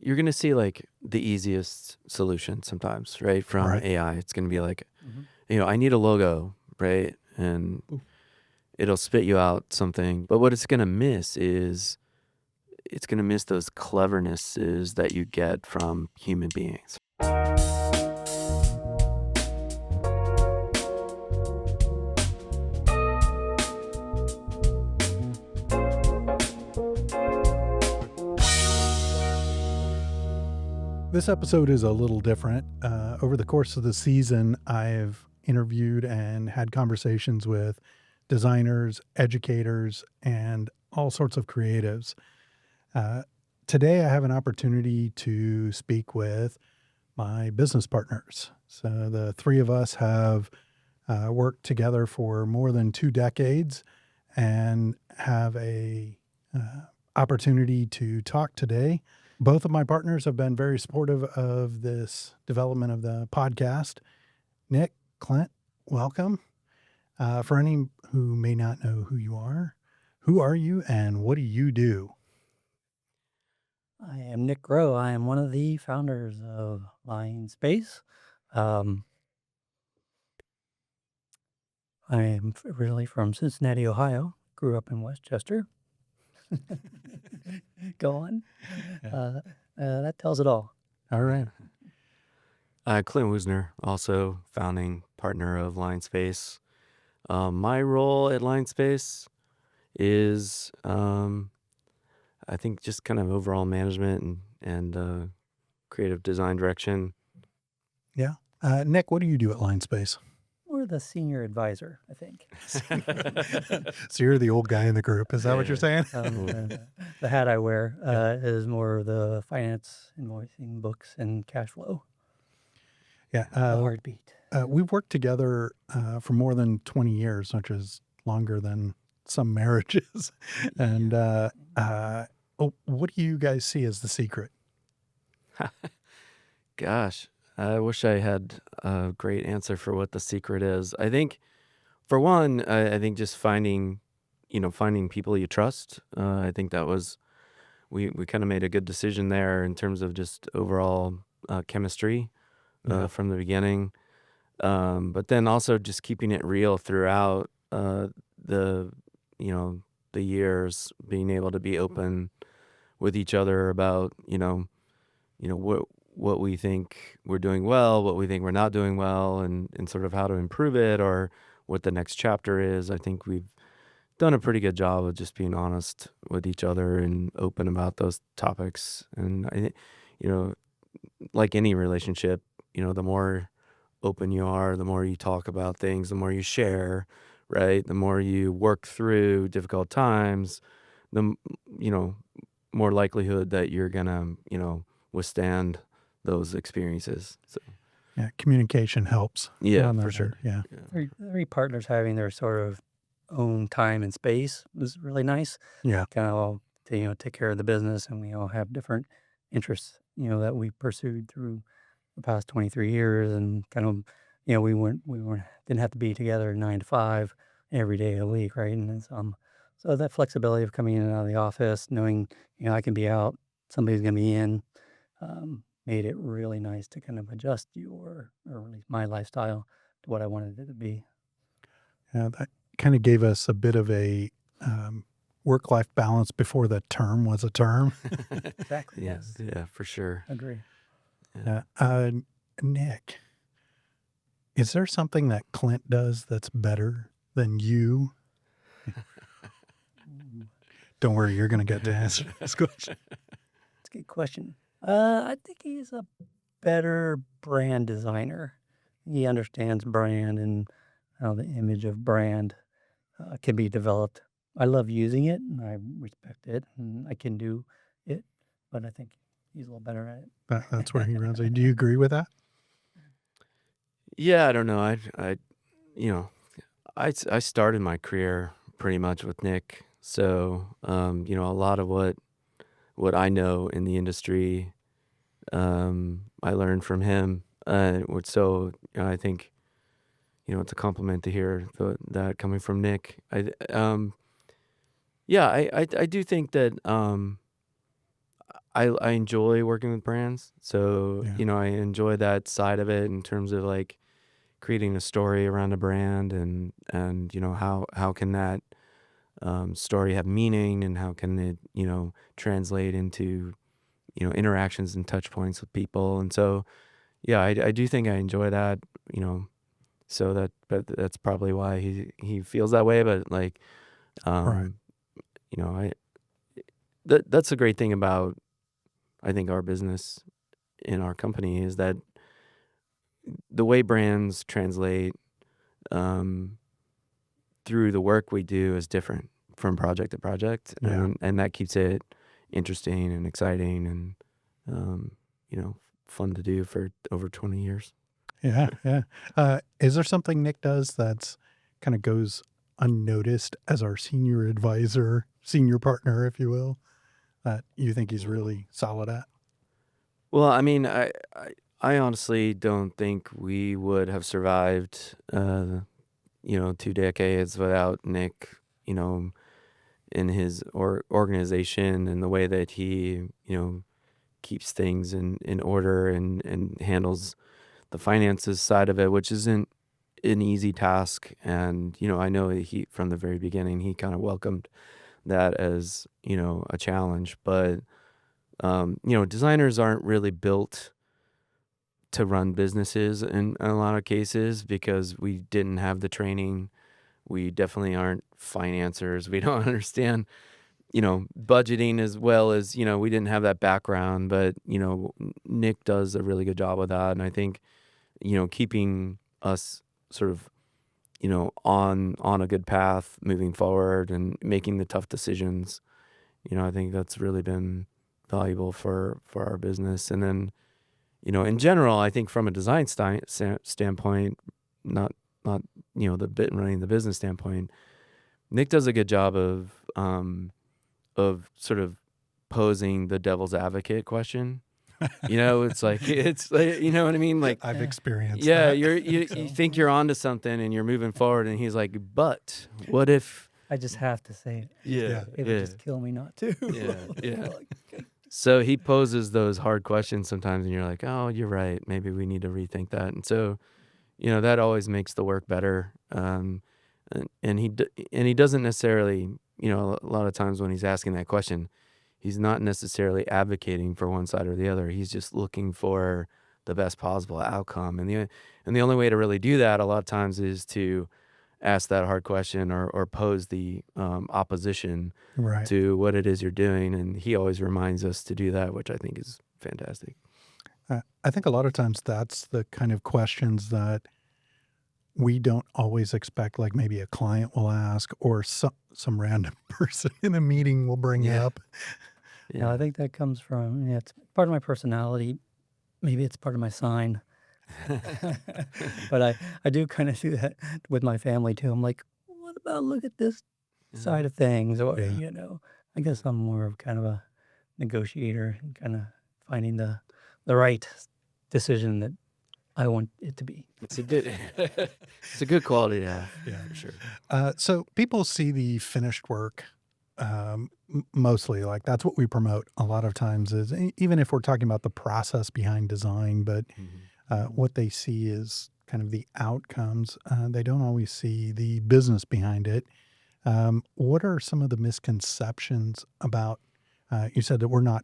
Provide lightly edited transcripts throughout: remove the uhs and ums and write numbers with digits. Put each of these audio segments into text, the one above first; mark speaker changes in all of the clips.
Speaker 1: you're going to see like the easiest solution sometimes, right? From
Speaker 2: Right.
Speaker 1: AI, it's going to be like,
Speaker 3: Mhm.
Speaker 1: I need a logo, right? And
Speaker 2: Ooh.
Speaker 1: it'll spit you out something. But what it's going to miss is it's going to miss those clevernesses that you get from human beings.
Speaker 2: This episode is a little different. Over the course of the season, I've interviewed and had conversations with designers, educators, and all sorts of creatives. Today, I have an opportunity to speak with my business partners. So the three of us have worked together for more than 2 decades and have a opportunity to talk today. Both of my partners have been very supportive of this development of the podcast. Nick, Clint, welcome. For any who may not know who are you and what do you do?
Speaker 3: I am Nick Groh. I am one of the founders of Linespace. I am originally from Cincinnati, Ohio. Grew up in Westchester. Go on.
Speaker 2: Yeah.
Speaker 3: That tells it all.
Speaker 2: All right.
Speaker 1: Clint Woesner, also founding partner of Linespace. My role at Linespace is, I think, just kind of overall management and creative design direction.
Speaker 2: Yeah. Nick, what do you do at Linespace?
Speaker 3: We're the senior advisor, I think.
Speaker 2: So you're the old guy in the group. Is that what you're saying?
Speaker 3: The hat I wear is more of the finance, invoicing, books, and cash flow.
Speaker 2: Yeah.
Speaker 3: The heartbeat.
Speaker 2: We've worked together for more than 20 years, which is longer than some marriages. And what do you guys see as the secret?
Speaker 1: Gosh, I wish I had a great answer for what the secret is. I think, for one, I think just finding people you trust. I think that was, we kind of made a good decision there in terms of just overall chemistry
Speaker 2: Yeah.
Speaker 1: from the beginning. But then also just keeping it real throughout the years, being able to be open with each other about what we think we're doing well, what we think we're not doing well, and sort of how to improve it or what the next chapter is. I think we've done a pretty good job of just being honest with each other and open about those topics. And I think, like any relationship, the more open you are, the more you talk about things, the more you share, right? The more you work through difficult times, the more likelihood that you're gonna withstand those experiences. So
Speaker 2: Yeah. Communication helps.
Speaker 1: yeah,
Speaker 2: on
Speaker 1: for
Speaker 2: that
Speaker 1: sure.
Speaker 2: end. Yeah.
Speaker 3: Three partners having their sort of own time and space was really nice.
Speaker 2: Yeah.
Speaker 3: Kind of all to take care of the business, and we all have different interests that we pursued through the past 23 years, and kind of we didn't have to be together 9 to 5 every day of the week, right? And it's, so that flexibility of coming in and out of the office, knowing I can be out, somebody's gonna be in, made it really nice to kind of adjust or at least my lifestyle to what I wanted it to be.
Speaker 2: Yeah. That kind of gave us a bit of a work-life balance before the term was a term.
Speaker 3: Exactly.
Speaker 1: Yeah,
Speaker 3: Yes.
Speaker 1: yeah, for sure.
Speaker 3: Agree.
Speaker 1: Yeah.
Speaker 2: Nick, is there something that Clint does that's better than you? Don't worry, you're going to get to answer this question.
Speaker 3: That's a good question. I think he's a better brand designer. He understands brand and how the image of brand can be developed. I love using it, and I respect it, and I can do it, but I think he's a little better at it.
Speaker 2: That's where he runs. Do you agree with that?
Speaker 1: Yeah, I don't know. I started my career pretty much with Nick. So, a lot of what I know in the industry, I learned from him. So I think, it's a compliment to hear that coming from Nick. I do think that I enjoy working with brands. So,
Speaker 2: Yeah.
Speaker 1: I enjoy that side of it in terms of like creating a story around a brand and how can that story have meaning and how can it, translate into, interactions and touch points with people. And so, yeah, I do think I enjoy that, you know, so but that's probably why he feels that way. But like,
Speaker 2: Right.
Speaker 1: um, I that's a great thing about I think our business in our company is that the way brands translate um, through the work we do is different from project to project,
Speaker 2: Yeah.
Speaker 1: and that keeps it interesting and exciting and um, you know fun to do for over 20 years.
Speaker 2: Yeah. Yeah. Is there something Nick does that's kind of goes unnoticed as our senior advisor, senior partner, if you will, that you think he's really solid at?
Speaker 1: Well, I mean, I honestly don't think we would have survived, 2 decades without Nick, you know, in his organization and the way that he, keeps things in order and handles the finances side of it, which isn't an easy task. And, I know he, from the very beginning, he kind of welcomed that as, a challenge. But, designers aren't really built to run businesses in a lot of cases because we didn't have the training. We definitely aren't financiers. We don't understand, budgeting as well as, we didn't have that background. But, Nick does a really good job with that. And I think, keeping us sort of, on a good path moving forward and making the tough decisions, I think that's really been valuable for our business. And then, in general, I think from a design standpoint, not not the bit running the business standpoint, Nick does a good job of sort of posing the devil's advocate question. It's like, you know what I mean? Like,
Speaker 2: I've
Speaker 3: Yeah.
Speaker 2: experienced
Speaker 1: yeah,
Speaker 2: that.
Speaker 1: you
Speaker 3: So
Speaker 1: think you're onto something and you're moving forward, and he's like, but what if?
Speaker 3: I just have to say it.
Speaker 1: Yeah,
Speaker 3: It would
Speaker 1: yeah,
Speaker 3: just kill me not to.
Speaker 1: yeah, yeah.
Speaker 3: Like,
Speaker 1: So he poses those hard questions sometimes, and you're like, oh, you're right. Maybe we need to rethink that. And so, that always makes the work better. And he doesn't necessarily, a lot of times when he's asking that question, he's not necessarily advocating for one side or the other. He's just looking for the best possible outcome. And the only way to really do that a lot of times is to ask that hard question or pose the opposition
Speaker 2: Right.
Speaker 1: to what it is you're doing. And he always reminds us to do that, which I think is fantastic.
Speaker 2: I think a lot of times that's the kind of questions that we don't always expect, like maybe a client will ask or some random person in a meeting will bring
Speaker 1: Yeah.
Speaker 2: up.
Speaker 3: no, I
Speaker 1: Yeah.
Speaker 3: think that comes from, yeah, it's part of my personality. Maybe it's part of my sign. But I do kind of do that with my family too. I'm like, what about look at this side of things? Or,
Speaker 2: Yeah.
Speaker 3: I guess I'm more of kind of a negotiator and kind of finding the right decision that I want it to be.
Speaker 1: It's a good it's a good quality to have.
Speaker 2: Yeah.
Speaker 1: For sure.
Speaker 2: So people see the finished work mostly, like that's what we promote a lot of times is even if we're talking about the process behind design, but what they see is kind of the outcomes. They don't always see the business behind it. What are some of the misconceptions about? You said that we're not,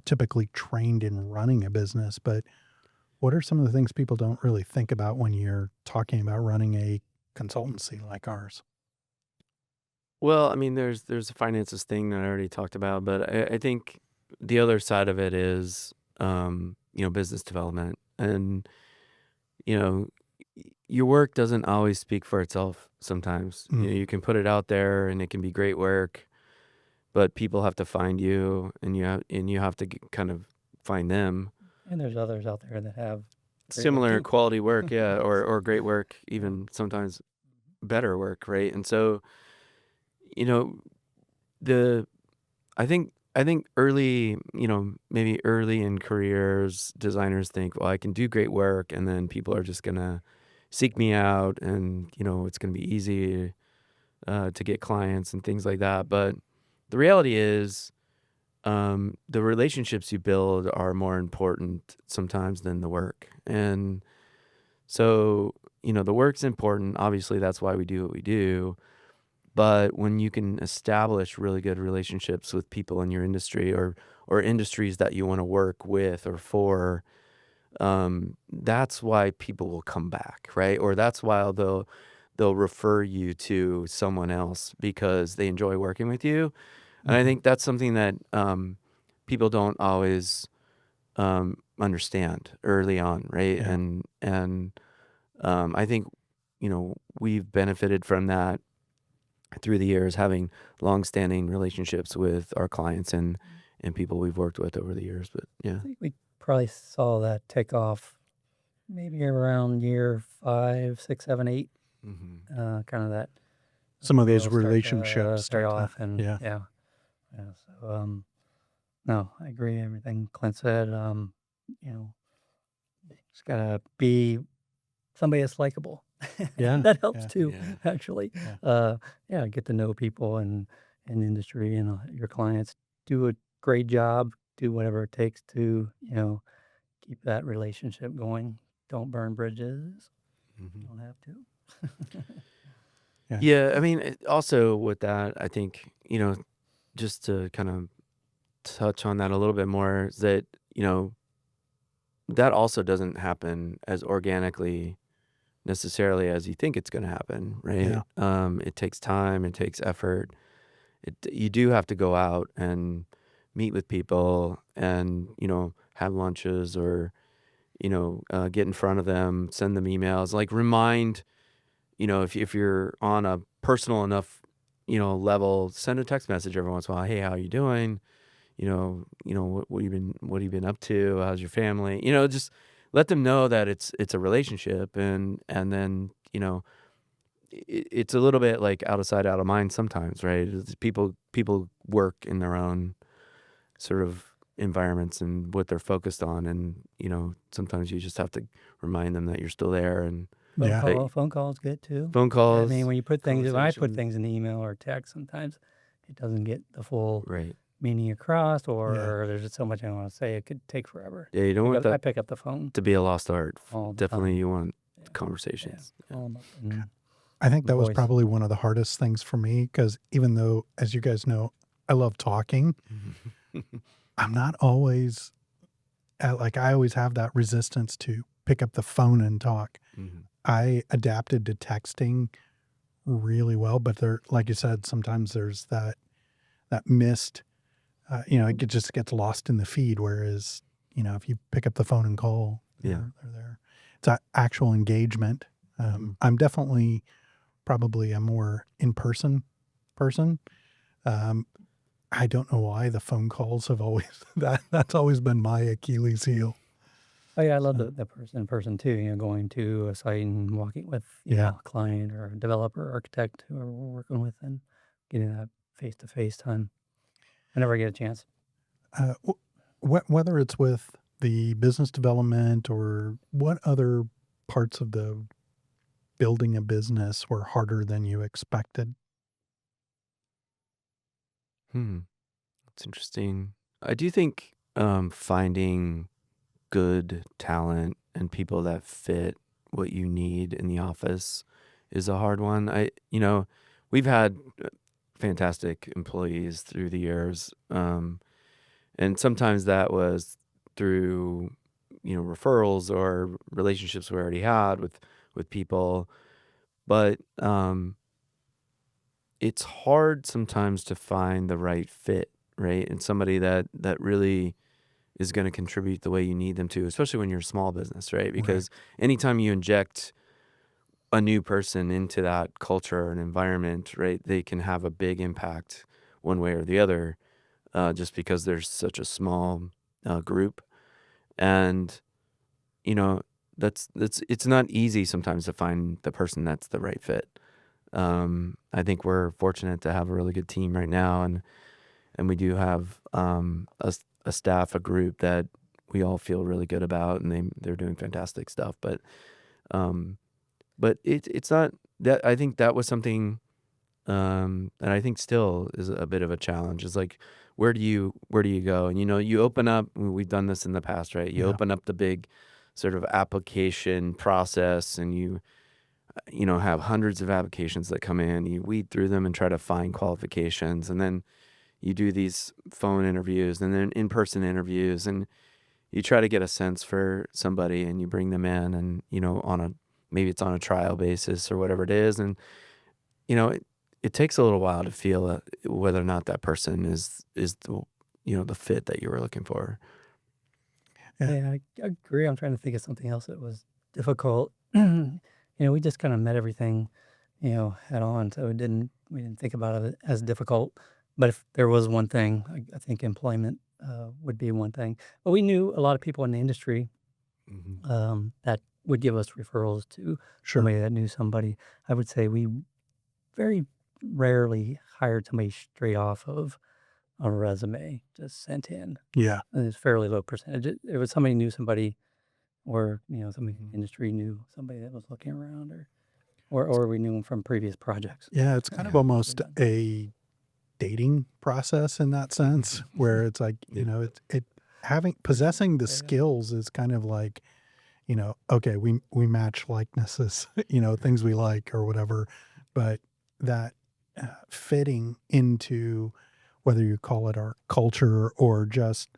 Speaker 2: typically trained in running a business, but what are some of the things people don't really think about when you're talking about running a consultancy like ours?
Speaker 1: Well, I mean, there's a finances thing that I already talked about, but I think the other side of it is, business development, and you know, your work doesn't always speak for itself. Sometimes,
Speaker 2: Mm,
Speaker 1: you can put it out there, and it can be great work, but people have to find you, and you have to kind of find them.
Speaker 3: And there's others out there that have great work
Speaker 1: Similar
Speaker 3: too.
Speaker 1: quality work, yeah, or great work, even sometimes better work, right? And so, you know, the I think early, maybe early in careers, designers think, well, I can do great work, and then people are just gonna seek me out, and it's gonna be easy to get clients and things like that. But the reality is, the relationships you build are more important sometimes than the work. And so, the work's important. Obviously, that's why we do what we do. But when you can establish really good relationships with people in your industry or industries that you want to work with or for, that's why people will come back, right? Or that's why they'll refer you to someone else because they enjoy working with you. And I
Speaker 2: Mhm.
Speaker 1: think that's something that people don't always understand early on, right?
Speaker 2: Yeah.
Speaker 1: And I think we've benefited from that through the years, having long-standing relationships with our clients and people we've worked with over the years. But
Speaker 3: I
Speaker 1: yeah.
Speaker 3: think we probably saw that take off maybe around year 5, 6, 7, 8.
Speaker 1: Hmm.
Speaker 3: Kind of that
Speaker 2: Some of those
Speaker 3: sales start to
Speaker 2: relationships
Speaker 3: start
Speaker 2: start to,
Speaker 3: off, and
Speaker 2: yeah.
Speaker 3: yeah. So no, I agree with everything Clint said. You know, it's gotta be somebody that's likable.
Speaker 2: Yeah.
Speaker 3: That helps
Speaker 2: Yeah.
Speaker 3: too,
Speaker 1: Yeah.
Speaker 3: actually.
Speaker 2: Yeah.
Speaker 3: Yeah, get to know people and industry and your clients. Do a great job. Do whatever it takes to keep that relationship going. Don't burn bridges.
Speaker 1: Hmm.
Speaker 3: You don't have to.
Speaker 2: Yeah.
Speaker 1: Yeah. I mean, also with that, I think, just to kind of touch on that a little bit more, is that, that also doesn't happen as organically necessarily as you think it's going to happen, right?
Speaker 2: Yeah.
Speaker 1: It takes time, it takes effort. You do have to go out and meet with people and, have lunches or, get in front of them, send them emails, like remind, if you're on a personal enough, level, send a text message every once in a while. Hey, how you doing? What have you been up to? How's your family? Just let them know that it's a relationship and then, it's a little bit like out of sight, out of mind sometimes, right? People work in their own sort of environments and what they're focused on, and sometimes you just have to remind them that you're still there and
Speaker 2: Yeah.
Speaker 1: that
Speaker 3: Phone calls good too.
Speaker 1: phone
Speaker 3: I mean,
Speaker 1: calls,
Speaker 3: when I put
Speaker 1: conversations,
Speaker 3: things in the email or text, sometimes it doesn't get the full
Speaker 1: right?
Speaker 3: meaning across,
Speaker 2: Yeah.
Speaker 3: or there's just so much I want to say. It could take forever.
Speaker 1: Yeah, you don't want
Speaker 3: I
Speaker 1: that
Speaker 3: pick up the phone
Speaker 1: to be a lost art.
Speaker 3: all the
Speaker 1: Definitely,
Speaker 3: time.
Speaker 1: you want
Speaker 3: Yeah, yeah.
Speaker 1: conversations. Yeah.
Speaker 3: Call them up and
Speaker 2: I think that was
Speaker 3: voice.
Speaker 2: probably one of the hardest things for me because even though, as you guys know, I love talking, I'm not always like I always have that resistance to pick up the phone and talk.
Speaker 1: Mhm.
Speaker 2: I adapted to texting really well, but there, like you said, sometimes there's that missed. Just gets lost in the feed. Whereas, if you pick up the phone and call,
Speaker 1: Yeah.
Speaker 2: they're there. It's actual engagement.
Speaker 1: Mhm.
Speaker 2: I'm definitely probably a more in person. Um, I don't know why the phone calls have always that's always been my Achilles heel.
Speaker 3: Oh yeah, I love
Speaker 2: So
Speaker 3: the person too. Going to a site and walking with
Speaker 2: yeah.
Speaker 3: a client or a developer, architect, whoever we're working with, and getting that face to face time whenever I get a chance.
Speaker 2: Uh, whether it's with the business development or what other parts of the building a business were harder than you expected.
Speaker 1: Hmm. That's interesting. I do think finding good talent and people that fit what you need in the office is a hard one. We've had fantastic employees through the years, and sometimes that was through referrals or relationships we already had with people. But it's hard sometimes to find the right fit, right? And somebody that really is going to contribute the way you need them to, especially when you're a small business, right?
Speaker 2: Right.
Speaker 1: Because anytime you inject a new person into that culture and environment, right, they can have a big impact one way or the other, just because there's such a small group. And you know that's it's not easy sometimes to find the person that's the right fit. I think we're fortunate to have a really good team right now, and we do have a staff, a group that we all feel really good about, and they're doing fantastic stuff. Um, but it's not that. I think that was something that I think still is a bit of a challenge. Is like where do you go? And you open up. We've done this in the past, right? You
Speaker 2: Yeah.
Speaker 1: open up the big sort of application process, and you have hundreds of applications that come in. You weed through them and try to find qualifications, and then you do these phone interviews and then in-person interviews, and you try to get a sense for somebody, and you bring them in, and maybe it's on a trial basis or whatever it is, and it takes a little while to feel whether or not that person is the fit that you were looking for.
Speaker 2: Yeah.
Speaker 3: Yeah, I agree. I'm trying to think of something else that was difficult. We just kind of met everything, head on. So we didn't think about it as difficult. But if there was one thing, I think employment would be one thing. But we knew a lot of people in the industry that would give us referrals to
Speaker 2: Sure.
Speaker 3: somebody that knew somebody. I would say we very rarely hired somebody straight off of a resume just sent in.
Speaker 2: Yeah.
Speaker 3: And it's fairly low percentage. It was somebody knew somebody, or somebody in the
Speaker 1: Mhm.
Speaker 3: industry knew somebody that was looking around, or we knew them from previous projects.
Speaker 2: Yeah. It's kind of almost a dating process in that sense, where it's like,
Speaker 1: Yeah.
Speaker 2: possessing the
Speaker 3: Yeah.
Speaker 2: skills is kind of like, okay, we match likenesses, things we like or whatever, but that fitting into, whether you call it our culture or just,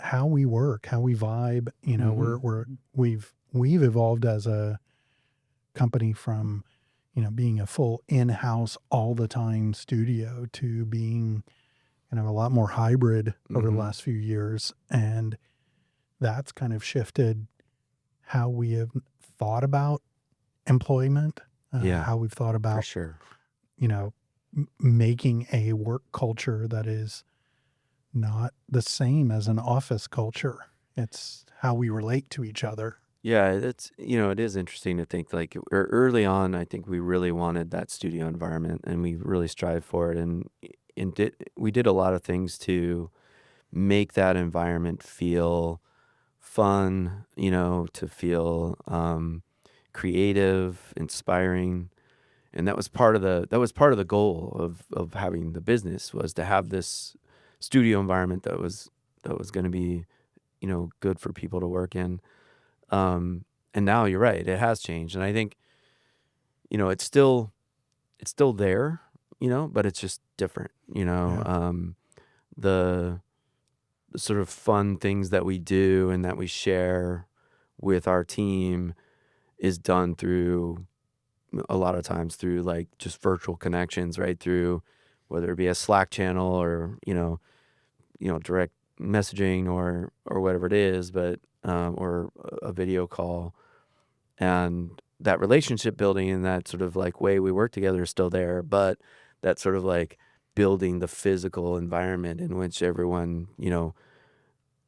Speaker 2: how we work, how we vibe, we've evolved as a company from, being a full in-house all the time studio to being a lot more hybrid over the
Speaker 1: Mhm.
Speaker 2: last few years. And that's kind of shifted how we have thought about employment,
Speaker 1: Yeah,
Speaker 2: how we've thought
Speaker 1: for
Speaker 2: about,
Speaker 1: sure.
Speaker 2: making a work culture that is not the same as an office culture. It's how we relate to each other.
Speaker 1: Yeah, it is interesting to think like early on, I think we really wanted that studio environment, and we really strived for it, and we did a lot of things to make that environment feel fun, to feel creative, inspiring, and that was part of the goal of having the business, was to have this studio environment that was going to be good for people to work in. Um, and now you're right, it has changed, and I think it's still there, but it's just different.
Speaker 2: Yeah.
Speaker 1: The sort of fun things that we do and that we share with our team is done through a lot of times through like just virtual connections, right? Through whether it be a Slack channel or direct messaging or whatever it is, but or a video call, and that relationship building and that sort of like way we work together is still there, but that sort of like building the physical environment in which everyone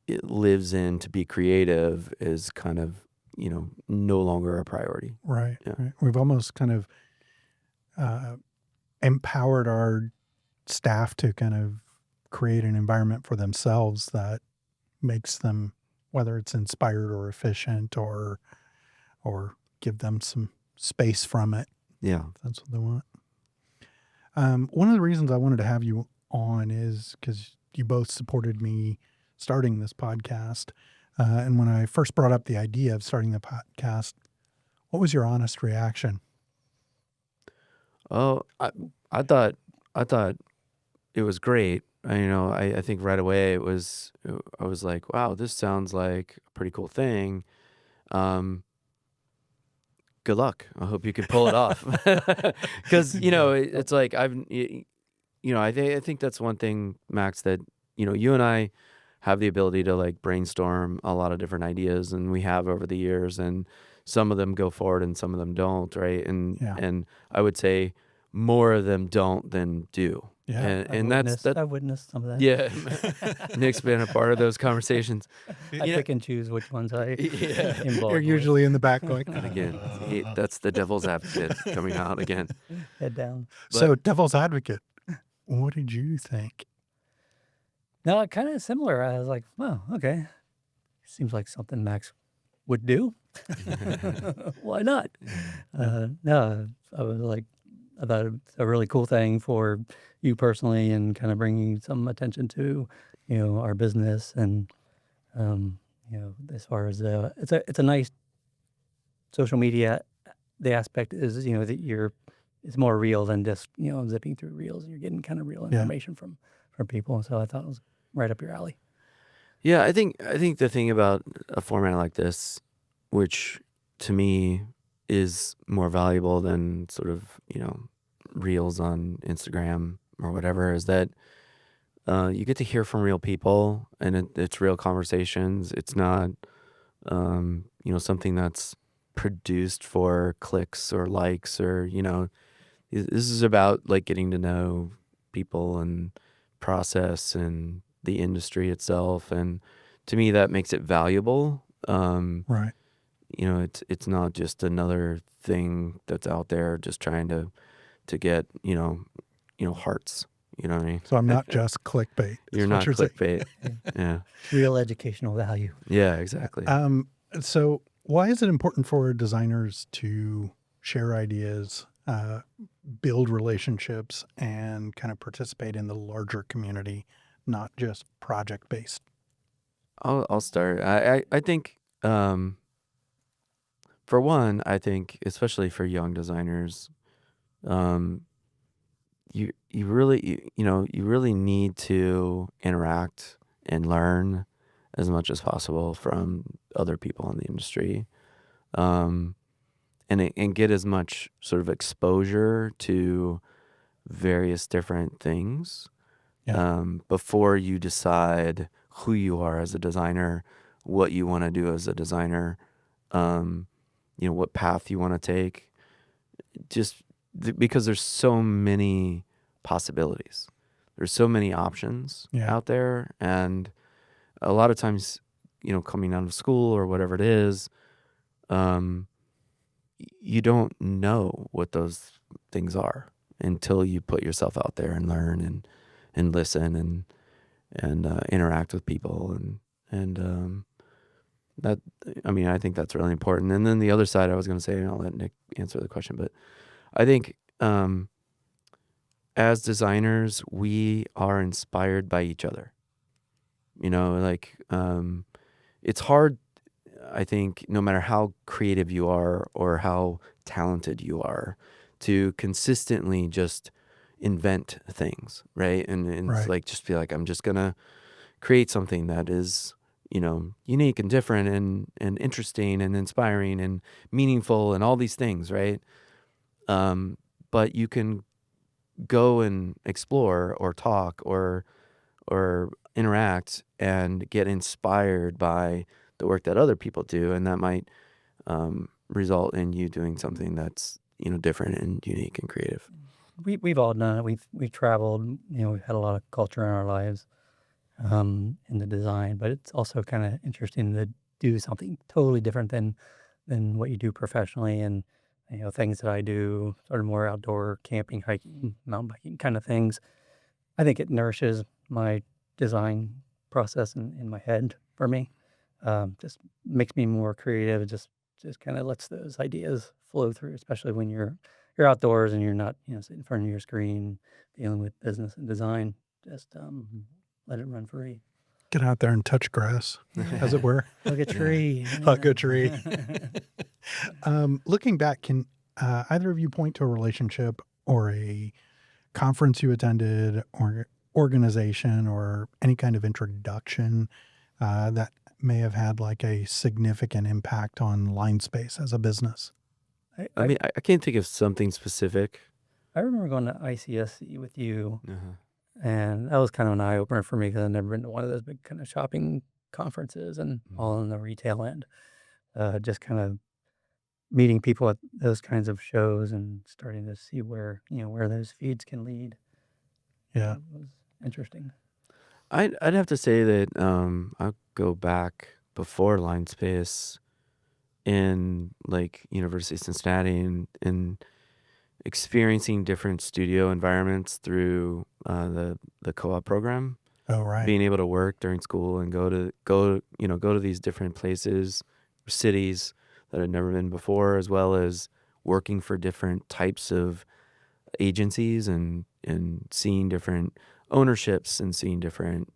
Speaker 1: it lives in to be creative is kind of no longer a priority.
Speaker 2: Right.
Speaker 1: Yeah.
Speaker 2: Right. We've almost kind of uh, empowered our staff to kind of create an environment for themselves that makes them, whether it's inspired or efficient, or give them some space from it.
Speaker 1: Yeah.
Speaker 2: If that's what they want. One of the reasons I wanted to have you on is because you both supported me starting this podcast. And when I first brought up the idea of starting the podcast, what was your honest reaction?
Speaker 1: Oh, I thought it was great. I think right away I was like, wow, this sounds like a pretty cool thing. Um, Good luck. I hope you can pull it off. Because it's like I think that's one thing, Max, that you and I have the ability to like brainstorm a lot of different ideas, and we have over the years, and some of them go forward and some of them don't, right? And
Speaker 2: Yeah.
Speaker 1: and I would say more of them don't than do.
Speaker 2: Yeah.
Speaker 1: And that's that.
Speaker 3: I've witnessed some of that.
Speaker 1: Yeah, Nick's been a part of those conversations.
Speaker 3: I pick and choose which ones I
Speaker 1: Yeah.
Speaker 3: involve
Speaker 2: You're
Speaker 3: with.
Speaker 2: usually in the back going,
Speaker 1: And again, that's the devil's advocate coming out again.
Speaker 3: Head down.
Speaker 2: So, devil's advocate, what did you think?
Speaker 3: No, kind of similar. I was like, well, okay. Seems like something Max would do. Why not? No, I was like, thought it's a really cool thing for you personally, and kind of bringing some attention to, our business, and as far as it's a nice social media. The aspect is, that it's more real than just, zipping through reels. You're getting kind of real
Speaker 2: Yeah.
Speaker 3: information from people. So I thought it was right up your alley.
Speaker 1: Yeah, I think the thing about a format like this, which to me is more valuable than sort of, reels on Instagram or whatever, is that you get to hear from real people, and it's real conversations. It's not, something that's produced for clicks or likes, or, this is about like getting to know people and process and the industry itself. And to me, that makes it valuable.
Speaker 2: Right.
Speaker 1: It's not just another thing that's out there just trying to get, hearts. You know what I mean?
Speaker 2: So I'm not just clickbait.
Speaker 1: You're
Speaker 2: Is what
Speaker 1: not
Speaker 2: you're saying.
Speaker 1: clickbait. Yeah.
Speaker 3: Real educational value.
Speaker 1: Yeah, exactly.
Speaker 2: So why is it important for designers to share ideas, build relationships, and kind of participate in the larger community, not just project based?
Speaker 1: I'll start. I think, for one, I think especially for young designers, um, you really you really need to interact and learn as much as possible from other people in the industry, um, and get as much sort of exposure to various different things,
Speaker 2: Yeah.
Speaker 1: before you decide who you are as a designer, what you want to do as a designer, um, what path you want to take. Just because there's so many possibilities, there's so many options
Speaker 2: Yeah.
Speaker 1: out there, and a lot of times, coming out of school or whatever it is, um, you don't know what those things are until you put yourself out there and learn and listen and interact with people, and that I mean, I think that's really important. And then the other side, I was going to say, and I'll let Nick answer the question, but I think, as designers, we are inspired by each other. It's hard, I think, no matter how creative you are or how talented you are, to consistently just invent things, right? And it's
Speaker 2: Right.
Speaker 1: like, just be like, I'm just gonna create something that is, unique and different and interesting and inspiring and meaningful and all these things, right? But you can go and explore or talk or interact and get inspired by the work that other people do, and that might, result in you doing something that's, different and unique and creative.
Speaker 3: We've all done it. We've traveled. We've had a lot of culture in our lives, in the design, but it's also kind of interesting to do something totally different than what you do professionally, and things that I do, sort of more outdoor camping, hiking, mountain biking kind of things. I think it nourishes my design process in my head for me. Just makes me more creative. It just kind of lets those ideas flow through, especially when you're outdoors and you're not sitting in front of your screen dealing with business and design. Just let it run free.
Speaker 2: Get out there and touch grass, as it were.
Speaker 3: Hug a tree.
Speaker 2: Hug a tree. Looking back, can either of you point to a relationship or a conference you attended or organization or any kind of introduction that may have had like a significant impact on Linespace as a business?
Speaker 1: I mean, I can't think of something specific.
Speaker 3: I remember going to ICSC with you,
Speaker 1: Uh-huh.
Speaker 3: and that was kind of an eye opener for me because I'd never been to one of those big kind of shopping conferences, and all in the retail end. Just kind of meeting people at those kinds of shows and starting to see where those feeds can lead.
Speaker 2: Yeah.
Speaker 3: It was interesting.
Speaker 1: I'd have to say that, I'll go back before Linespace in like University of Cincinnati, and experiencing different studio environments through, the co-op program,
Speaker 2: Oh, right.
Speaker 1: being able to work during school and go to these different places, cities that I'd never been before, as well as working for different types of agencies and seeing different ownerships and seeing different,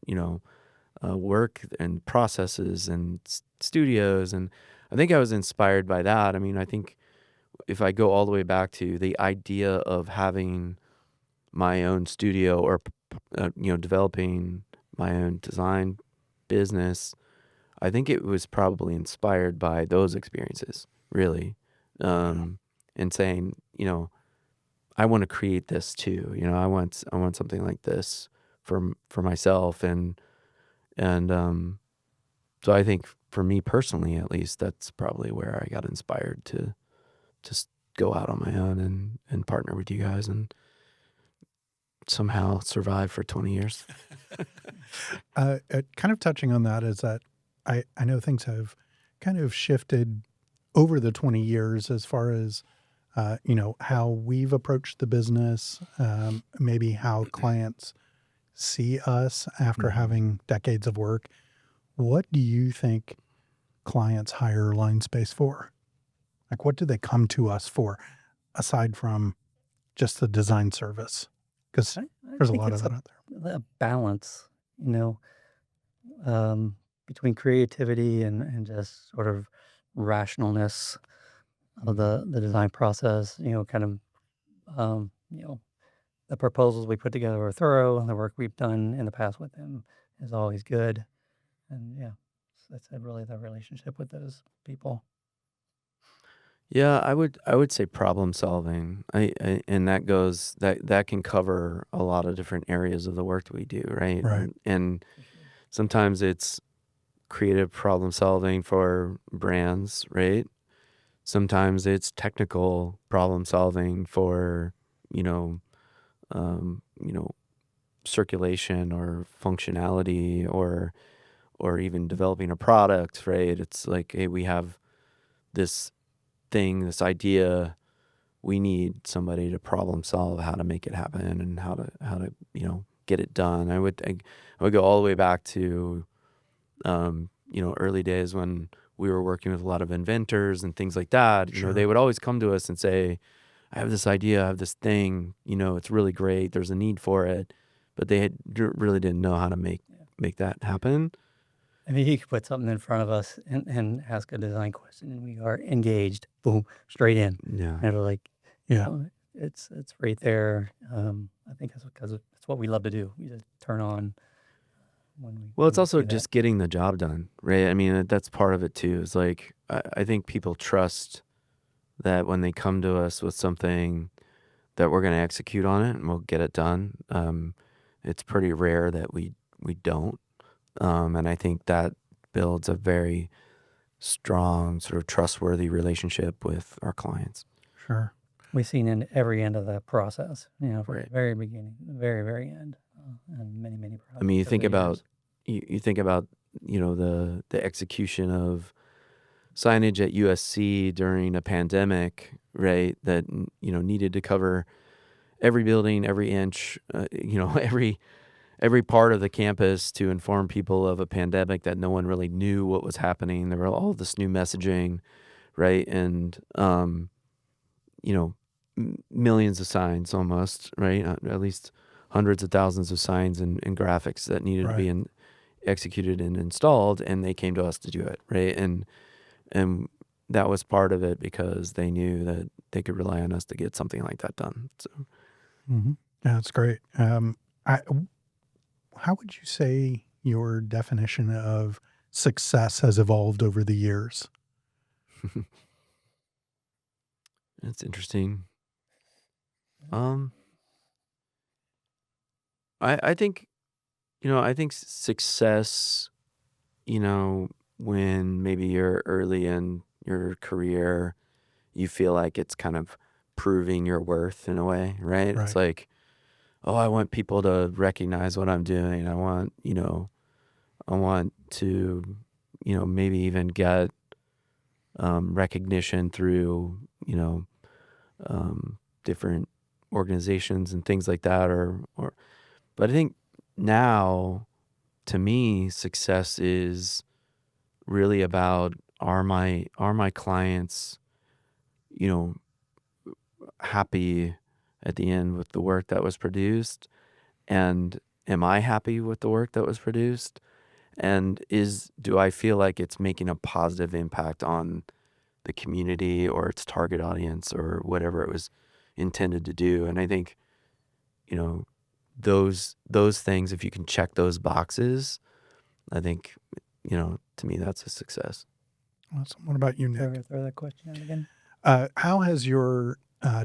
Speaker 1: work and processes and studios. And I think I was inspired by that. I mean, I think if I go all the way back to the idea of having my own studio or, developing my own design business, I think it was probably inspired by those experiences, really.
Speaker 2: Yeah.
Speaker 1: And saying, I want to create this too. I want something like this for myself. And so I think for me personally, at least, that's probably where I got inspired to just go out on my own and partner with you guys and somehow survive for 20 years.
Speaker 2: Kind of touching on that is that I know things have kind of shifted over the 20 years as far as, how we've approached the business, maybe how clients see us after
Speaker 1: Mhm.
Speaker 2: having decades of work. What do you think clients hire Linespace for? Like, what do they come to us for aside from just the design service? Because
Speaker 3: I
Speaker 2: there's a
Speaker 3: think
Speaker 2: lot of
Speaker 3: it's
Speaker 2: that out there.
Speaker 3: a balance, you know, between creativity and just sort of rationalness of the design process. Kind of the proposals we put together are thorough, and the work we've done in the past with them is always good. And yeah, so that's really the relationship with those people.
Speaker 1: Yeah, I would say problem solving. And that can cover a lot of different areas of the work that we do, right?
Speaker 2: Right.
Speaker 1: And
Speaker 3: For sure.
Speaker 1: sometimes it's creative problem solving for brands, right? Sometimes it's technical problem solving for, you know, um, you know, circulation or functionality or even developing a product, right? It's like, hey, we have this thing, this idea, we need somebody to problem solve how to make it happen and how to get it done. I would go all the way back to early days when we were working with a lot of inventors and things like that. They
Speaker 2: Sure.
Speaker 1: would always come to us and say, I have this idea, I have this thing, it's really great, there's a need for it, but really didn't know how to make
Speaker 3: Yeah.
Speaker 1: make that happen.
Speaker 3: I mean, he could put something in front of us and ask a design question, and we are engaged. Boom, straight in.
Speaker 1: Yeah.
Speaker 3: And we're like,
Speaker 2: Yeah.
Speaker 3: it's right there. I think that's because it's what we love to do. We just turn on
Speaker 1: Well, it's
Speaker 3: when we
Speaker 1: also
Speaker 3: see that.
Speaker 1: just getting the job done, right? I mean, that's part of it too. Is like I think people trust that when they come to us with something that we're going to execute on it and we'll get it done. It's pretty rare that we don't, and I think that builds a very strong, sort of trustworthy relationship with our clients.
Speaker 2: Sure.
Speaker 3: We've seen in every end of the process, from
Speaker 1: Right.
Speaker 3: the very beginning, the very, very end, and many, many
Speaker 1: I mean,
Speaker 3: projects over the years.
Speaker 1: you think about the execution of signage at USC during a pandemic, right? That needed to cover every building, every inch, every part of the campus to inform people of a pandemic that no one really knew what was happening. There were all this new messaging, right? And you know, millions of signs almost, right? At least hundreds of thousands of signs and graphics that needed to
Speaker 2: Right.
Speaker 1: be executed and installed, and they came to us to do it, right? And that was part of it because they knew that they could rely on us to get something like that done. So
Speaker 2: Yeah, that's great. I, how would you say your definition of success has evolved over the years?
Speaker 1: it's interesting. Um, I think I think success, when maybe you're early in your career, you feel like it's kind of proving your worth in a way, right? It's
Speaker 2: Right.
Speaker 1: like, oh, I want people to recognize what I'm doing. I want to, maybe even get recognition through, different organizations and things like that. But I think now, to me, success is really about are my clients, you know, happy at the end with the work that was produced, and am I happy with the work that was produced, and do I feel like it's making a positive impact on the community or its target audience or whatever it was intended to do. And I think, you know, those things, if you can check those boxes, I think, to me that's a success.
Speaker 2: Awesome. What about you, Nick?
Speaker 3: Throw that question out again.
Speaker 2: How has your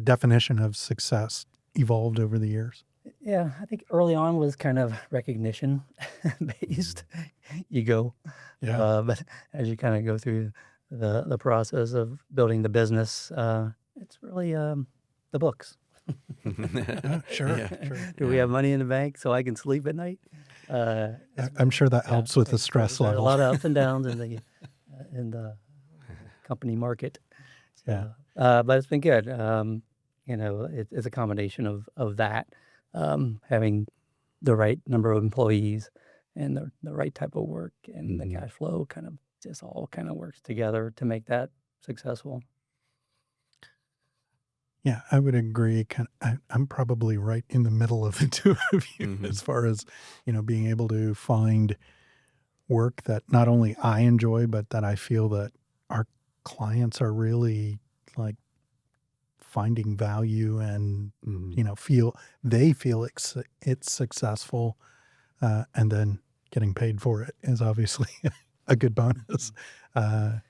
Speaker 2: definition of success evolved over the years?
Speaker 3: Yeah, I think early on was kind of recognition based. You go,
Speaker 2: Yeah.
Speaker 3: but as you kind of go through the process of building the business, it's really the books.
Speaker 2: Sure.
Speaker 1: Yeah.
Speaker 2: Sure.
Speaker 3: Do we have money in the bank so I can sleep at night?
Speaker 2: I'm sure that helps with the stress
Speaker 3: there's a
Speaker 2: level.
Speaker 3: lot of ups and downs in the company market.
Speaker 2: Yeah.
Speaker 3: But it's been good. It's a combination of that, having the right number of employees and the right type of work and the cash flow kind of just all kind of works together to make that successful.
Speaker 2: Yeah, I would agree. I'm probably right in the middle of the two of you as far as, being able to find work that not only I enjoy, but that I feel that our clients are really like finding value and, feel it's successful. And then getting paid for it is obviously a good bonus.
Speaker 3: Yeah,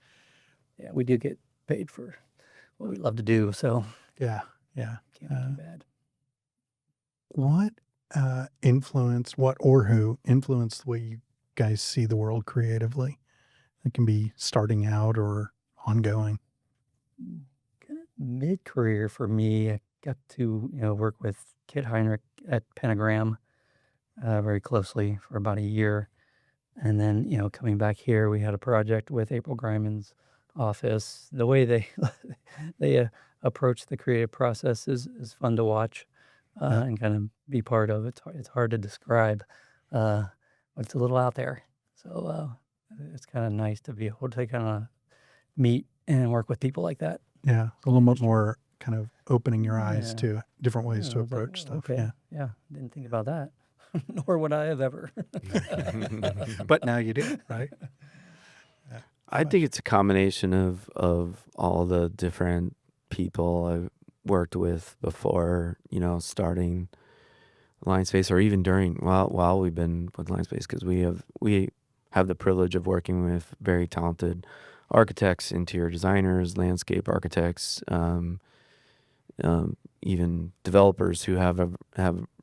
Speaker 3: we do get paid for what we love to do, so
Speaker 2: Yeah.
Speaker 3: can't be too bad.
Speaker 2: What who influenced the way you guys see the world creatively? It can be starting out or ongoing.
Speaker 3: Kind of mid-career for me, I got to work with Kit Heinrich at Pentagram very closely for about a year, and then coming back here, we had a project with April Griman's office. The way they they approach the creative process is fun to watch and kind of be part of. It's hard to describe, but it's a little out there. So it's kind of nice to be able to kind of meet and work with people like that.
Speaker 2: Yeah, a little bit more kind of opening your eyes
Speaker 3: Yeah.
Speaker 2: to different ways to
Speaker 3: I was like,
Speaker 2: approach stuff.
Speaker 3: okay,
Speaker 2: Yeah.
Speaker 3: yeah, didn't think about that, nor would I have ever.
Speaker 2: But now you do, right? Yeah.
Speaker 1: I think it's a combination of all the different people I've worked with before, starting Linespace, or even while we've been with Linespace, because we have the privilege of working with very talented architects, interior designers, landscape architects, even developers who have a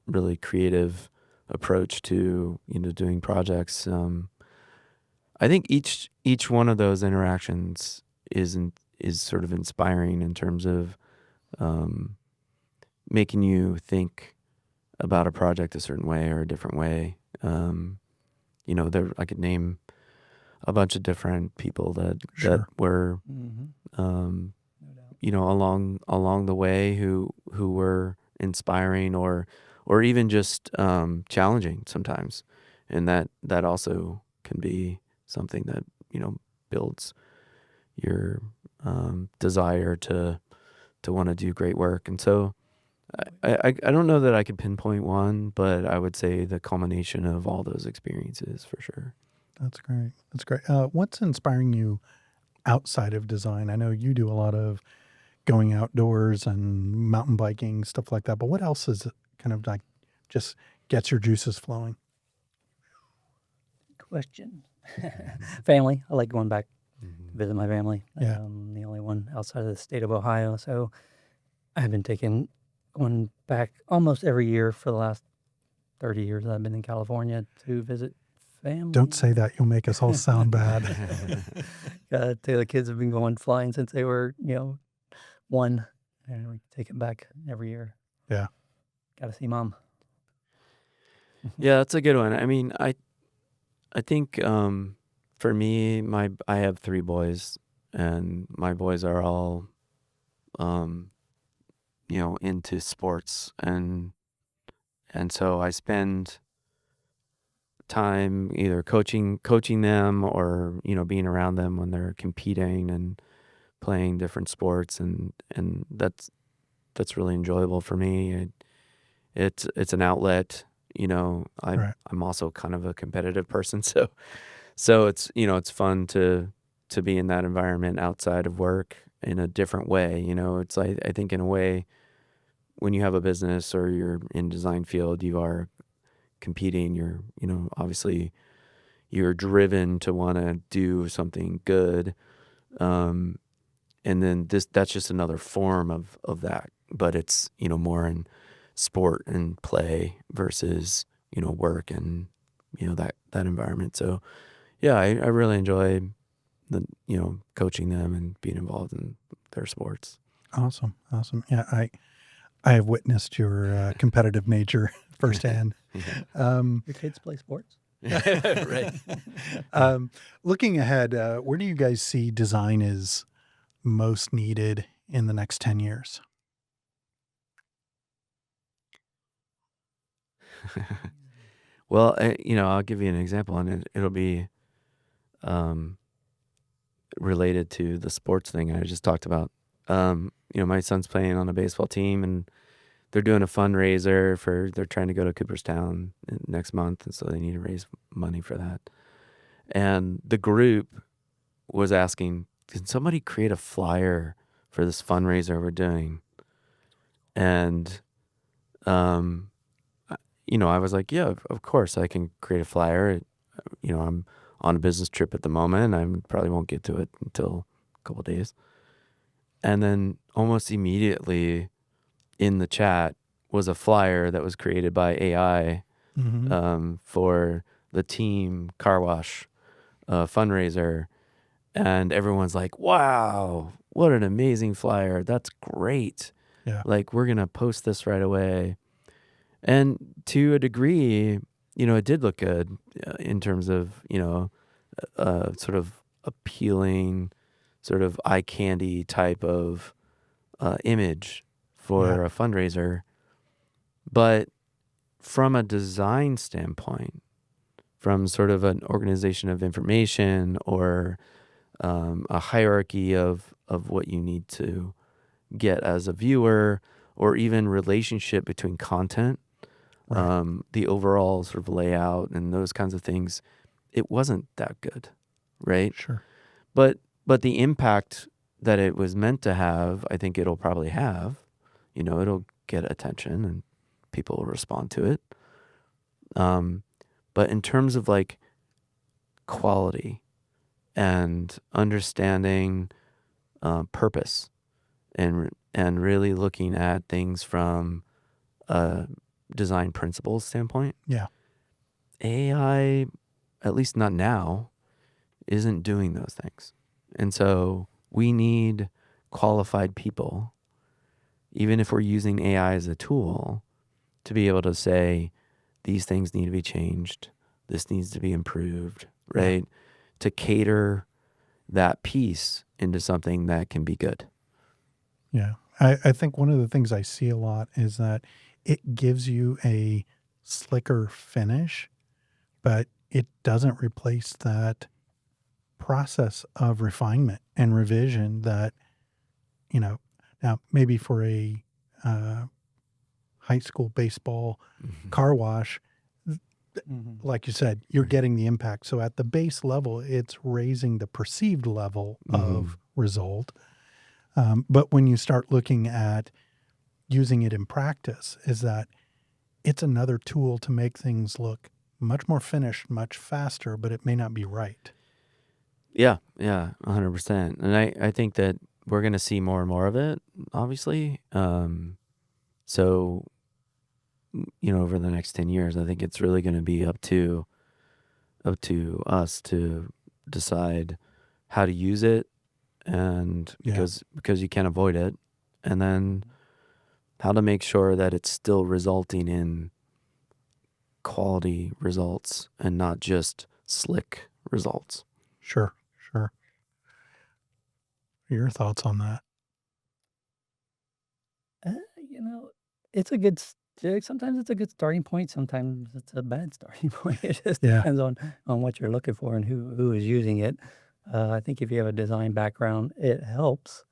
Speaker 1: really creative approach to doing projects. I think each one of those interactions is sort of inspiring in terms of making you think about a project a certain way or a different way. I could name a bunch of different people that
Speaker 2: Sure.
Speaker 1: were
Speaker 3: No doubt.
Speaker 1: along the way who were inspiring or even just challenging sometimes, and that also can be something that builds your desire to want to do great work. And so I don't know that I could pinpoint one, but I would say the culmination of all those experiences for sure.
Speaker 2: That's great. That's great. What's inspiring you outside of design? I know you do a lot of going outdoors and mountain biking, stuff like that. But what else is kind of like just gets your juices flowing?
Speaker 3: Question. Family. I like going back to visit my family.
Speaker 2: Yeah.
Speaker 3: The only one outside of the state of Ohio. So I've been going back almost every year for the last 30 years. I've been in California to visit family.
Speaker 2: Don't say that. You'll make us all sound bad.
Speaker 3: The kids have been going flying since they were, one, and we take them back every year.
Speaker 2: Yeah.
Speaker 3: Got to see mom.
Speaker 1: Yeah, that's a good one. I mean, I think for me, I have 3 boys, and my boys are all into sports, and so I spend time either coaching them or being around them when they're competing and playing different sports, and that's really enjoyable for me. It's an outlet.
Speaker 2: Right.
Speaker 1: I'm also kind of a competitive person, so it's fun to be in that environment outside of work in a different way. It's like, I think in a way, when you have a business or you're in design field, you are competing. Obviously you're driven to want to do something good. Um, and then that's just another form of that, but it's, more in sport and play versus, work and, that environment. So yeah, I really enjoy coaching them and being involved in their sports.
Speaker 2: Awesome. Awesome. Yeah. I have witnessed your competitive nature firsthand.
Speaker 1: Yeah.
Speaker 3: Your kids play sports?
Speaker 1: Right.
Speaker 2: Looking ahead, where do you guys see design is most needed in the next 10 years?
Speaker 1: Well, I'll give you an example, and it'll be um, related to the sports thing I just talked about. My son's playing on a baseball team, and they're doing a fundraiser they're trying to go to Cooperstown next month, and so they need to raise money for that. And the group was asking, can somebody create a flyer for this fundraiser we're doing? And um, I was like, yeah, of course I can create a flyer. I'm on a business trip at the moment. I probably won't get to it until a couple days. And then almost immediately in the chat was a flyer that was created by AI
Speaker 2: Mm-hmm.
Speaker 1: for the team car wash fundraiser. And everyone's like, wow, what an amazing flyer. That's great.
Speaker 2: Yeah.
Speaker 1: Like, we're going to post this right away. And to a degree, it did look good in terms of, sort of appealing, sort of eye candy type of image
Speaker 2: Yeah.
Speaker 1: for a fundraiser. But from a design standpoint, from sort of an organization of information or a hierarchy of what you need to get as a viewer, or even relationship between content,
Speaker 2: Right.
Speaker 1: the overall sort of layout and those kinds of things, it wasn't that good, right?
Speaker 2: Sure.
Speaker 1: But the impact that it was meant to have, I think it'll probably have. It'll get attention and people will respond to it. But in terms of like quality and understanding purpose and really looking at things from a design principles standpoint,
Speaker 2: Yeah.
Speaker 1: AI, at least not now, isn't doing those things. And so we need qualified people, even if we're using AI as a tool, to be able to say, these things need to be changed. This needs to be improved,
Speaker 2: Yeah.
Speaker 1: right? To cater that piece into something that can be good.
Speaker 2: Yeah. I think one of the things I see a lot is that it gives you a slicker finish, but it doesn't replace that process of refinement and revision that, now maybe for a high school baseball car wash,
Speaker 3: Mm-hmm.
Speaker 2: like you said, you're getting the impact. So at the base level, it's raising the perceived level of result. But when you start looking at using it in practice, is that it's another tool to make things look much more finished, much faster, but it may not be right.
Speaker 1: Yeah, 100%. And I think that we're going to see more and more of it, obviously. So, over the next 10 years, I think it's really going to be up to us to decide how to use it, and
Speaker 2: Yeah.
Speaker 1: because you can't avoid it, and then how to make sure that it's still resulting in quality results and not just slick results.
Speaker 2: Sure. Sure. Your thoughts on that?
Speaker 3: Uh, you know, it's a good sometimes it's a good starting point, sometimes it's a bad starting point. It just
Speaker 2: Yeah.
Speaker 3: depends on what you're looking for and who is using it. I think if you have a design background, it helps.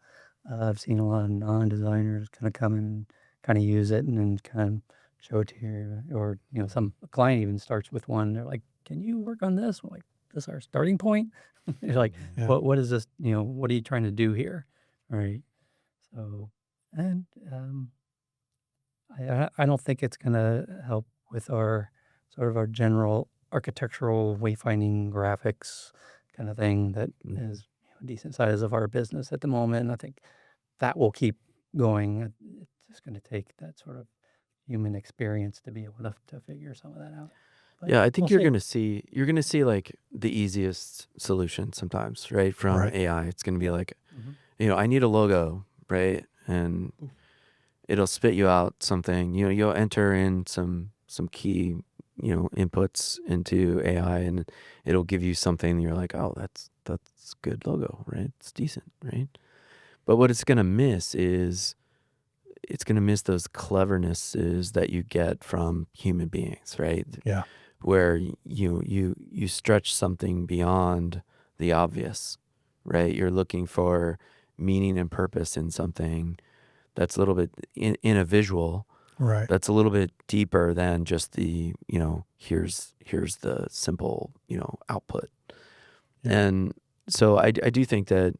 Speaker 3: I've seen a lot of non-designers kind of come and kind of use it and then kind of show it to you, or some client even starts with one. They're like, "Can you work on this?" I'm like, "This is our starting point." You're like,
Speaker 2: Yeah.
Speaker 3: "What is this? What are you trying to do here?" Right. So, and I don't think it's gonna help with our sort of our general architectural wayfinding graphics kind of thing that
Speaker 1: Mhm.
Speaker 3: is a decent size of our business at the moment. I think that will keep going. It's just going to take that sort of human experience to be able to figure some of that out. But
Speaker 1: Yeah, I
Speaker 3: we'll
Speaker 1: think
Speaker 3: see.
Speaker 1: you're gonna see like the easiest solution sometimes, right? From
Speaker 2: Right.
Speaker 1: AI. It's gonna be like,
Speaker 3: Mhm.
Speaker 1: I need a logo, right? And it'll spit you out something. You'll enter in some key, inputs into AI, and it'll give you something. And you're like, oh, that's good logo, right? It's decent, right? But what it's gonna miss is it's gonna miss those clevernesses that you get from human beings, right?
Speaker 2: Yeah.
Speaker 1: Where you stretch something beyond the obvious, right? You're looking for meaning and purpose in something that's a little bit in a visual
Speaker 2: Right.
Speaker 1: that's a little bit deeper than just the, here's the simple, output.
Speaker 2: Yeah.
Speaker 1: And so I do think that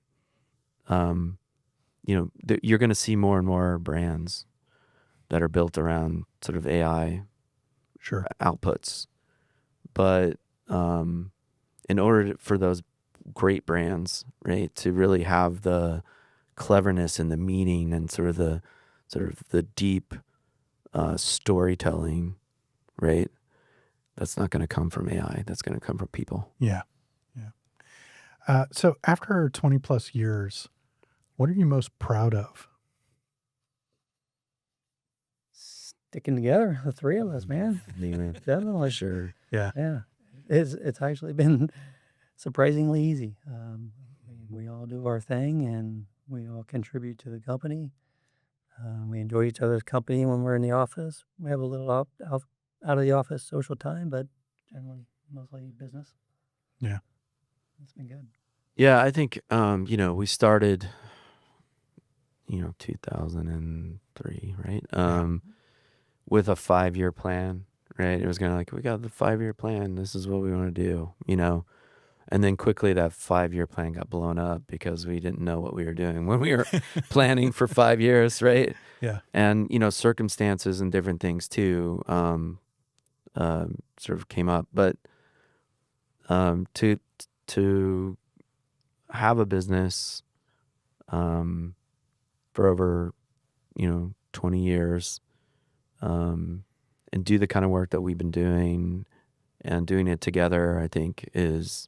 Speaker 1: you're going to see more and more brands that are built around sort of AI
Speaker 2: Sure.
Speaker 1: outputs. But in order for those great brands, right, to really have the cleverness and the meaning and sort of the deep storytelling, right? That's not going to come from AI. That's going to come from people.
Speaker 2: Yeah. Yeah. So after 20 plus years, what are you most proud of?
Speaker 3: Sticking together, the three of us, man.
Speaker 1: Anyway,
Speaker 3: Definitely.
Speaker 1: sure.
Speaker 2: Yeah.
Speaker 3: Yeah. It's actually been surprisingly easy. We all do our thing and we all contribute to the company. We enjoy each other's company when we're in the office. We have a little out of the office social time, but generally mostly business.
Speaker 2: Yeah.
Speaker 3: It's been good.
Speaker 1: Yeah, I think we started 2003, right?
Speaker 2: Yeah.
Speaker 1: With a 5-year plan, right? It was gonna like, we got the 5-year plan. This is what we want to do. And then quickly that 5-year plan got blown up because we didn't know what we were doing when we were planning for 5 years, right?
Speaker 2: Yeah.
Speaker 1: And circumstances and different things too, sort of came up. But to have a business for over 20 years, and do the kind of work that we've been doing and doing it together, I think is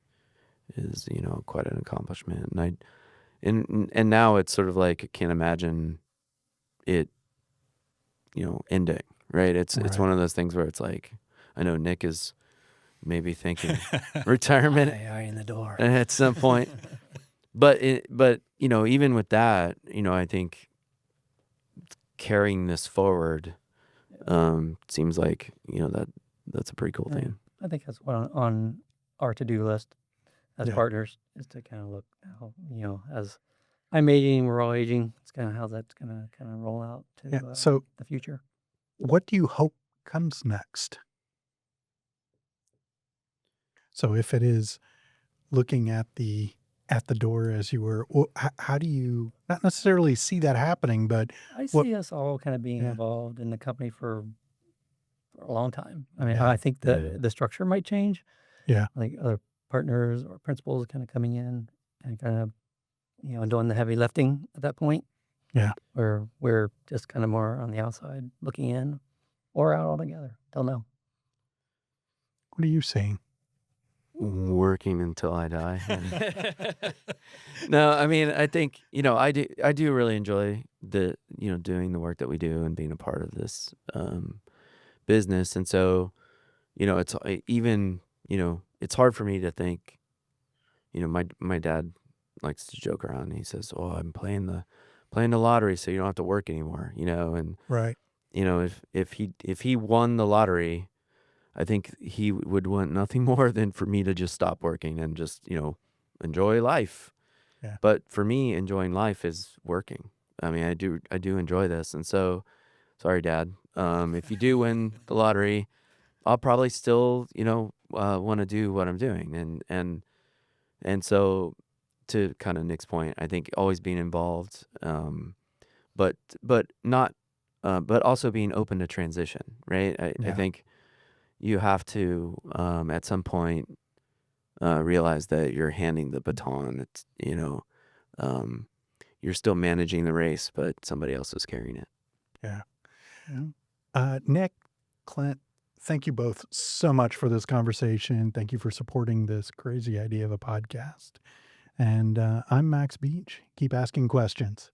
Speaker 1: quite an accomplishment. And now it's sort of like I can't imagine it ending, right? It's
Speaker 2: Right.
Speaker 1: one of those things where it's like I know Nick is maybe thinking retirement
Speaker 3: AI in the door.
Speaker 1: at some point. But even with that, I think carrying this forward seems like that's a pretty cool
Speaker 3: Yeah.
Speaker 1: thing.
Speaker 3: I think that's what on our to-do list as
Speaker 2: Yeah.
Speaker 3: partners is to kind of look how, as I'm aging, we're all aging. It's kind of how that's going to kind of roll out to
Speaker 2: Yeah. So
Speaker 3: the future.
Speaker 2: what do you hope comes next? So if it is looking at the door as you were, how do you not necessarily see that happening, but
Speaker 3: I
Speaker 2: what?
Speaker 3: see us all kind of being
Speaker 2: Yeah.
Speaker 3: involved in the company for a long time. I mean,
Speaker 2: Yeah.
Speaker 3: I think the structure might change,
Speaker 2: Yeah.
Speaker 3: like other partners or principals kind of coming in and kind of, doing the heavy lifting at that point,
Speaker 2: Yeah.
Speaker 3: where we're just kind of more on the outside looking in or out altogether. Don't know.
Speaker 2: What are you saying?
Speaker 1: Working until I die. No, I mean, I think, I do really enjoy doing the work that we do and being a part of this business. And so, it's even, it's hard for me to think, my dad likes to joke around. He says, "Oh, I'm playing the lottery so you don't have to work anymore," and
Speaker 2: Right.
Speaker 1: if he won the lottery, I think he would want nothing more than for me to just stop working and just, enjoy life.
Speaker 2: Yeah.
Speaker 1: But for me, enjoying life is working. I mean, I do enjoy this. And so, sorry, Dad. If you do win the lottery, I'll probably still, want to do what I'm doing. And so, to kind of Nick's point, I think always being involved, but not, but also being open to transition, right? I
Speaker 2: Yeah.
Speaker 1: think you have to, at some point, realize that you're handing the baton. It's, um, you're still managing the race, but somebody else is carrying it.
Speaker 2: Yeah. Yeah. Nick, Clint, thank you both so much for this conversation. Thank you for supporting this crazy idea of a podcast. And I'm Max Beach. Keep asking questions.